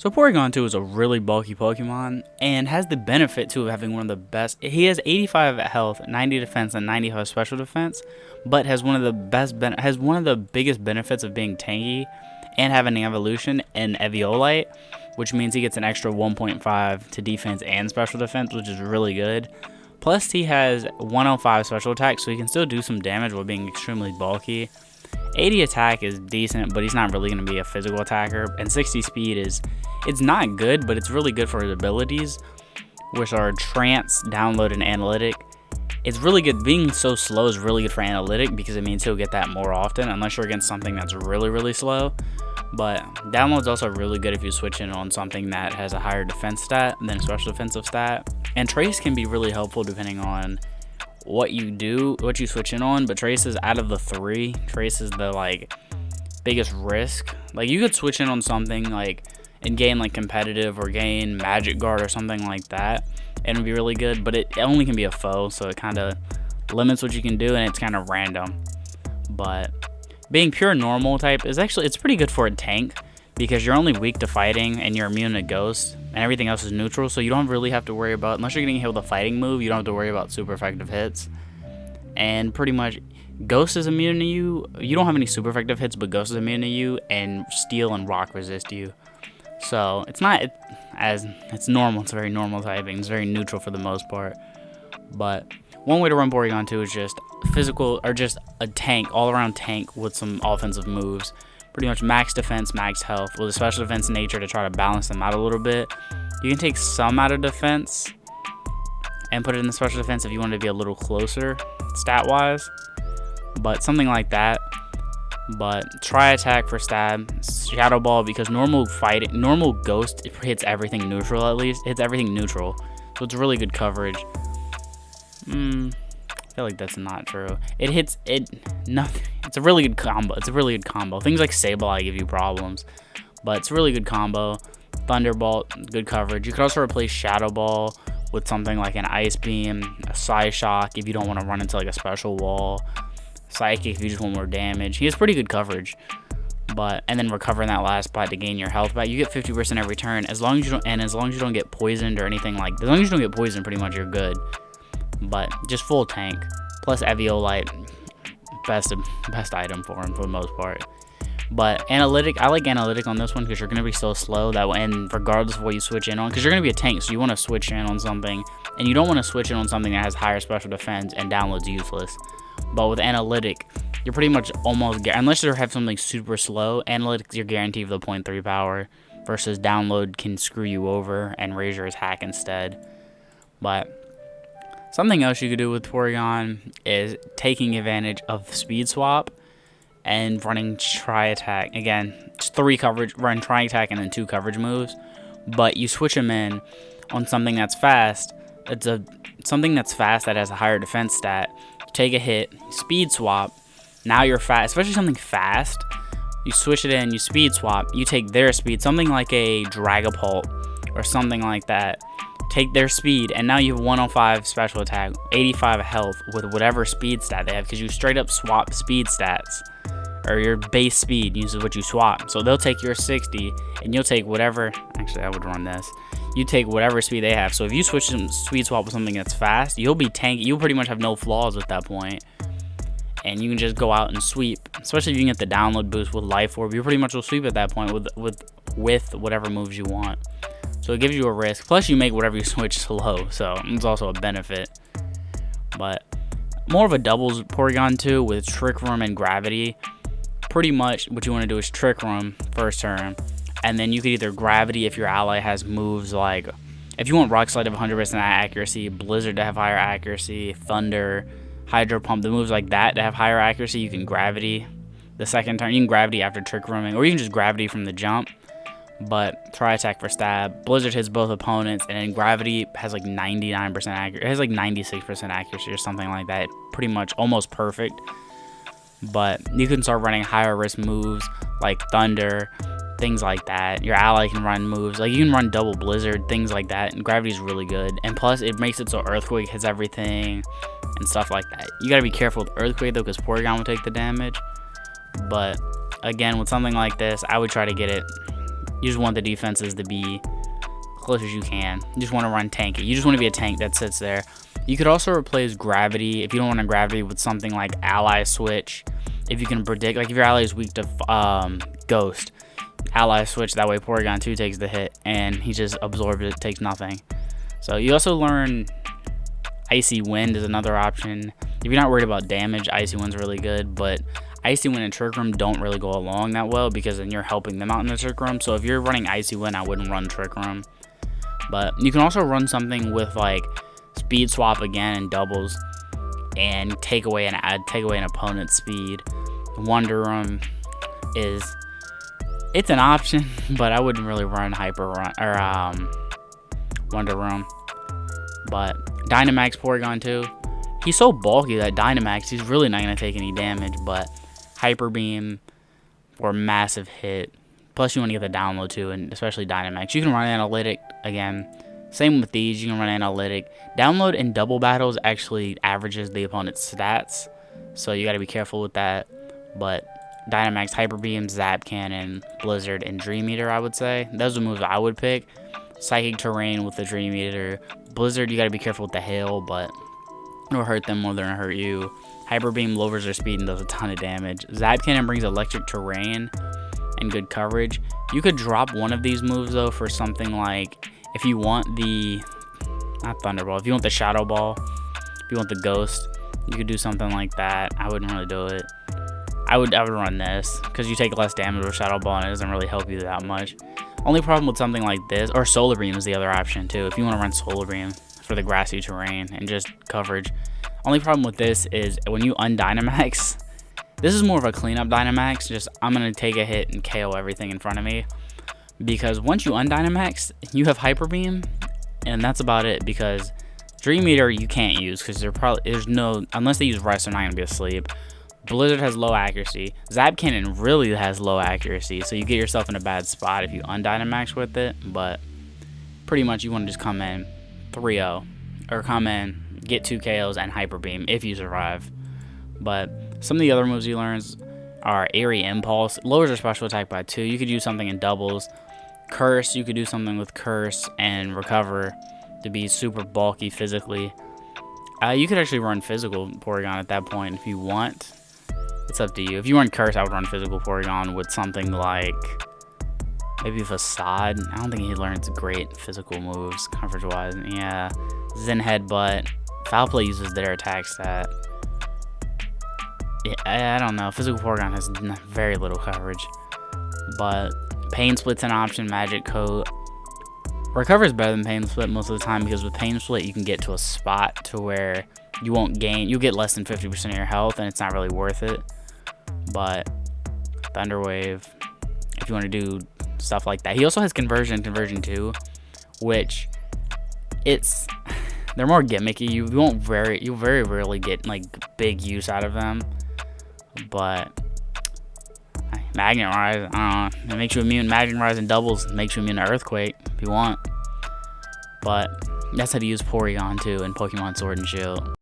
So Porygon2 is a really bulky Pokemon and has the benefit too of having one of the best. He has 85 health, 90 defense, and 95 special defense, but has one of the biggest benefits of being tanky and having an evolution in eviolite, which means he gets an extra 1.5 to defense and special defense, which is really good. Plus he has 105 special attack, so he can still do some damage while being extremely bulky. 80 attack is decent, but he's not really going to be a physical attacker. And 60 speed it's not good, but it's really good for his abilities, which are Trance, Download, and Analytic. It's really good. Being so slow is really good for Analytic because it means he'll get that more often, unless you're against something that's really, really slow. But Download's also really good if you switch in on something that has a higher defense stat than a special defensive stat. And Trace can be really helpful depending on what you switch in on, but Trace is, out of the three, Trace is the biggest risk. Like, you could switch in on something and gain competitive or gain Magic Guard or something like that, and it would be really good, but it only can be a foe, so it kind of limits what you can do, and it's kind of random. But being pure normal type is it's pretty good for a tank, because you're only weak to fighting and you're immune to ghost, and everything else is neutral, so you don't really have to worry about, unless you're getting hit with a fighting move, you don't have to worry about super effective hits. And pretty much ghost is immune to you. You don't have any super effective hits, but ghost is immune to you, and steel and rock resist you. So it's normal. It's very normal typing. It's very neutral for the most part. But one way to run Porygon2 is just physical, or just a tank, all around tank with some offensive moves. Pretty much max defense, max health, with a special defense nature to try to balance them out a little bit. You can take some out of defense and put it in the special defense if you want to be a little closer stat-wise, but something like that. But try attack for stab, shadow ball, because normal ghost hits everything neutral, at least hits everything neutral, so it's really good coverage. I feel like that's not true. It's a really good combo. Things like Sableye give you problems, but it's a really good combo. Thunderbolt, good coverage. You could also replace Shadow Ball with something like an Ice Beam, a Psyshock if you don't want to run into a special wall, Psychic if you just want more damage. He has pretty good coverage, and then recovering that last spot to gain your health back. You get 50% every turn, as long as you don't get poisoned or anything as long as you don't get poisoned, pretty much you're good. But just full tank, plus eviolite, best item for him for the most part. But analytic, I like analytic on this one because you're going to be so slow and regardless of what you switch in on, because you're going to be a tank, so you want to switch in on something, and you don't want to switch in on something that has higher special defense and download's useless. But with analytic, you're pretty much almost, unless you have something super slow, analytics you're guaranteed for the 0.3 power, versus download can screw you over and raise your attack instead. But something else you could do with Porygon is taking advantage of speed swap and running Tri Attack. Again, just 3 coverage, run Tri Attack and then 2 coverage moves. But you switch them in on something that's fast. Something that's fast that has a higher defense stat. You take a hit, speed swap. Now you're fast, especially something fast. You switch it in, you speed swap. You take their speed, something like a Dragapult or something like that. Take their speed, and now you have 105 special attack, 85 health with whatever speed stat they have, because you straight up swap speed stats, or your base speed uses what you swap. So they'll take your 60, and you'll take whatever. Actually, I would run this. You take whatever speed they have. So if you switch some speed swap with something that's fast, you'll be tanky. You'll pretty much have no flaws at that point, and you can just go out and sweep. Especially if you can get the download boost with Life Orb, you pretty much will sweep at that point with whatever moves you want. So it gives you a risk. Plus, you make whatever you switch slow, so it's also a benefit. But more of a doubles Porygon2 with Trick Room and Gravity. Pretty much what you want to do is Trick Room first turn, and then you could either Gravity if your ally has moves like, if you want Rock Slide to have 100% accuracy, Blizzard to have higher accuracy, Thunder, Hydro Pump, the moves like that to have higher accuracy, you can Gravity the second turn. You can Gravity after Trick Rooming, or you can just Gravity from the jump. But Tri Attack for stab. Blizzard hits both opponents, and then Gravity has 99% accuracy. It has 96% accuracy or something like that. Pretty much almost perfect. But you can start running higher risk moves like Thunder, things like that. Your ally can run moves you can run double Blizzard, things like that. And Gravity is really good. And plus, it makes it so Earthquake hits everything and stuff like that. You gotta be careful with Earthquake though, because Porygon will take the damage. But again, with something like this, I would try to get it You just want the defenses to be close as you can. You just want to run tanky. You just want to be a tank that sits there. You could also replace gravity if you don't want to gravity with something like ally switch. If you can predict, like if your ally is weak to ghost, ally switch, that way Porygon2 takes the hit and he just absorbs it, takes nothing. So you also learn Icy Wind is another option. If you're not worried about damage, Icy Wind's really good, but Icy Wind and Trick Room don't really go along that well because then you're helping them out in the Trick Room. So if you're running Icy Wind, I wouldn't run Trick Room. But you can also run something with like Speed Swap again and doubles and take away an opponent's speed. Wonder Room it's an option, but I wouldn't really run Hyper Run or Wonder Room. But Dynamax Porygon2, he's so bulky that Dynamax, he's really not going to take any damage, but Hyper Beam or Massive Hit. Plus, you want to get the download too, and especially Dynamax. You can run Analytic again. Same with these, you can run Analytic. Download in double battles actually averages the opponent's stats, so you got to be careful with that. But Dynamax, Hyper Beam, Zap Cannon, Blizzard, and Dream Eater, I would say. Those are the moves I would pick. Psychic Terrain with the Dream Eater. Blizzard, you got to be careful with the Hail, but it'll hurt them more than it'll hurt you. Hyper Beam lowers their speed and does a ton of damage. Zap Cannon brings Electric Terrain and good coverage. You could drop one of these moves though for something like, if you want the, not Thunderball, if you want the Shadow Ball, if you want the Ghost, you could do something like that. I wouldn't really do it. I would run this because you take less damage with Shadow Ball and it doesn't really help you that much. Only problem with something like this, or Solar Beam is the other option too. If you want to run Solar Beam for the grassy terrain and just coverage. Only problem with this is when you undynamax, this is more of a cleanup Dynamax. Just I'm gonna take a hit and KO everything in front of me, because once you undynamax, you have Hyper Beam, and that's about it. Because Dream Eater you can't use because there's no, unless they use Rest, they're not gonna be asleep. Blizzard has low accuracy. Zap Cannon really has low accuracy, so you get yourself in a bad spot if you undynamax with it. But pretty much you want to just come in 3-0, or come in, get 2 KOs and Hyper Beam if you survive. But some of the other moves you learn are Airy Impulse, lowers your special attack by 2. You could use something in doubles. Curse, you could do something with Curse and Recover to be super bulky physically. You could actually run physical Porygon at that point if you want. It's up to you. If you run Curse, I would run physical Porygon with something like maybe Facade. I don't think he learns great physical moves coverage-wise. Yeah, Zen Headbutt. Foul Play uses their attack stat. Yeah, I don't know. Physical Porygon has very little coverage. But Pain Split's an option. Magic Coat. Recover is better than Pain Split most of the time, because with Pain Split you can get to a spot to where you won't gain. You'll get less than 50% of your health, and it's not really worth it. But Thunder Wave, if you want to do stuff like that. He also has Conversion 2, which they're more gimmicky. You'll very rarely get like big use out of them. But Magnet Rise, I don't know. It makes you immune. Magnet Rise and doubles makes you immune to Earthquake if you want. But that's how to use Porygon2 in Pokemon Sword and Shield.